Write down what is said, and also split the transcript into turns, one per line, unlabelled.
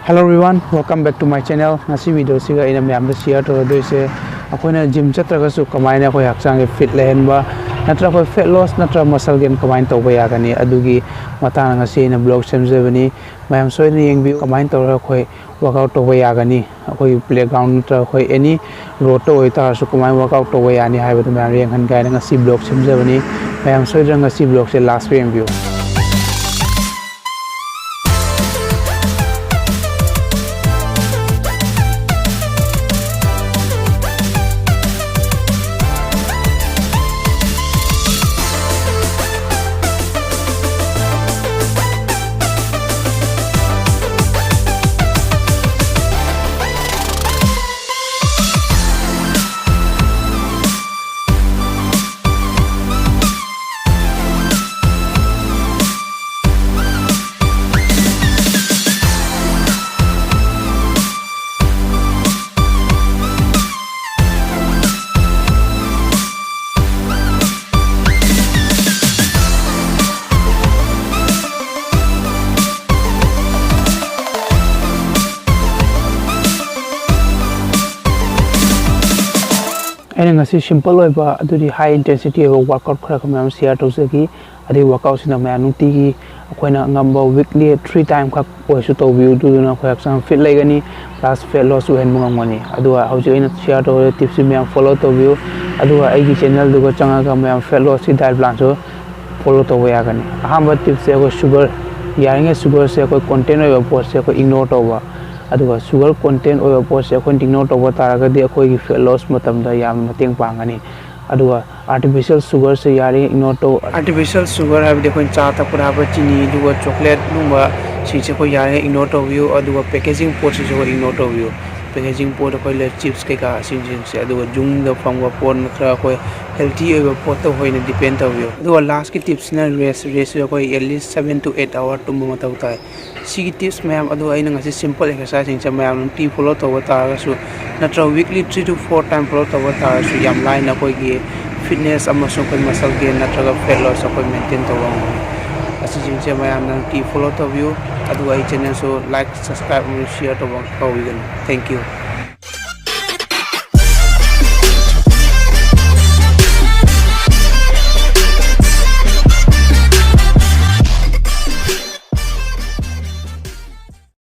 Hello everyone, welcome back to my channel. Ngasi video siga ina mayam da share to do se akoina gym chatraga su kamaina ko hakchang fit lehen ba natra ko fat loss natra muscle gain kamain to ba yagani adugi matana ngasi ina blog semjebani mayam soina yengbi kamain to ra khoi workout to ba yagani akoi playground natra khoi any road to oi tar su kamain workout to ba yani haiba tu mayam yeng han gai ngasi blog semjebani mayam soina ngasi blog se last view. I ngasi simple oiba aduri high intensity workout khara khamam share tawsaki adi workout sina ma nuti gi akoina ngamba weekly 3 time khak oisu to view du na khak sam fit laigani plus fat loss uhen mungangani adua hauji ina share to tips me follow to view adua ai gi channel du go changa ga ma fat loss si diet plan so follow to ya gani ahamba tips se go sugar yaringa sugar se ko content oiba post se ko ignore to ba aduga sugar content oil post akon ignore to batara di akoi gi fat loss matam da yam mateng pangani aduga artificial sugar se yari ignore to artificial sugar have de kon cha ta pura ba chini duga chocolate numba si se ko yari ignore to view aduga packaging post se ko ignore to view packaging pot ko le chips ke ka sin se aduga jung da phangwa pon khra ko healthy oil pot to hoina depend to view aduga last ki tips na rest ko at least 7 to 8 hour tum ma ta utai sigi tips mayam adu aina ngasi simple exercise ingcha mayam ti follow to ta su natra weekly 3 to 4 time follow to ta su yam line ko gi fitness amaso ko muscle gain natra fat loss ko maintain to wang asi jingcha mayam nang ti follow to view adu ai channel so like subscribe and share to wang ko thank you.